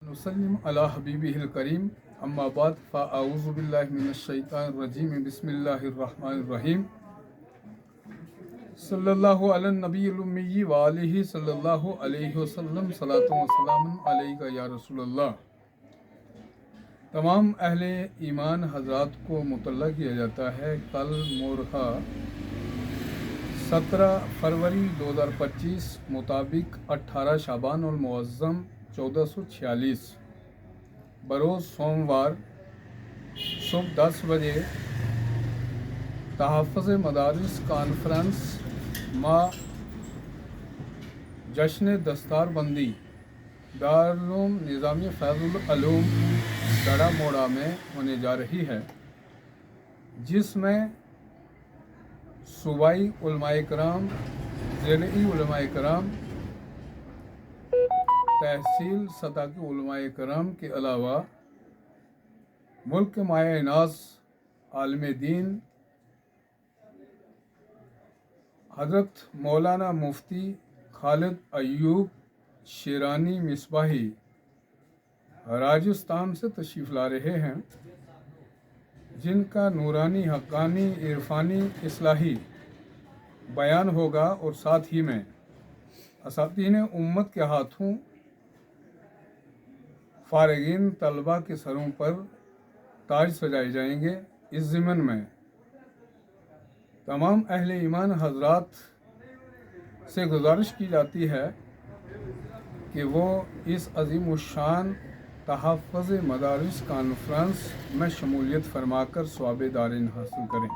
नसल्लिम अला हबीबिहिल करीम अम्मा बाद फ़अऊज़ु बिल्लाहि मिनश्शैतानिर रजीम बिस्मिल्लाहिर रहमानिर रहीम सल्लल्लाहु अला नबील उम्मी व आलिहि सल्लल्लाहु अलैहि वसल्लम सलातु व सलामुन अलैका या रसूलल्लाह। तमाम अहले ईमान हज़रात को मुतल्ला किया जाता है। कल मोरहा 17 फरवरी 2025 मुताबिक 18 शाबान और मुअज़्ज़म 1446 बरोज़ सोमवार सुबह 10 बजे तहफ़्फ़ुज़ मदारिस कॉन्फ्रेंस माँ जश्न दस्तारबंदी दारुल निज़ामिया फ़ैज़ुल उलूम दड़ा मोड़ा में होने जा रही है, जिसमें सूबाई उलमाए कराम, ज़िली उलमाए कराम, तहसील सतह के उलमाए कराम के अलावा मुल्क के माया नाज आलिम दीन हज़रत मौलाना मुफ्ती खालिद अय्यूब शिरानी मिसबाही राजस्थान से तशरीफ़ ला रहे हैं, जिनका नूरानी हक़ानी इरफानी इस्लाही बयान होगा और साथ ही में असातीन उम्मत के हाथों फ़ारिगीन तलबा के सरों पर ताज सजाए जाएंगे। इस ज़िमन में तमाम अहले ईमान हज़रात से गुजारिश की जाती है कि वो इस अज़ीम उश्शान तहफ़्फ़ुज़ मदारिस कॉन्फ्रेंस में शमूलियत फरमाकर सवाब दारीन हासिल करें।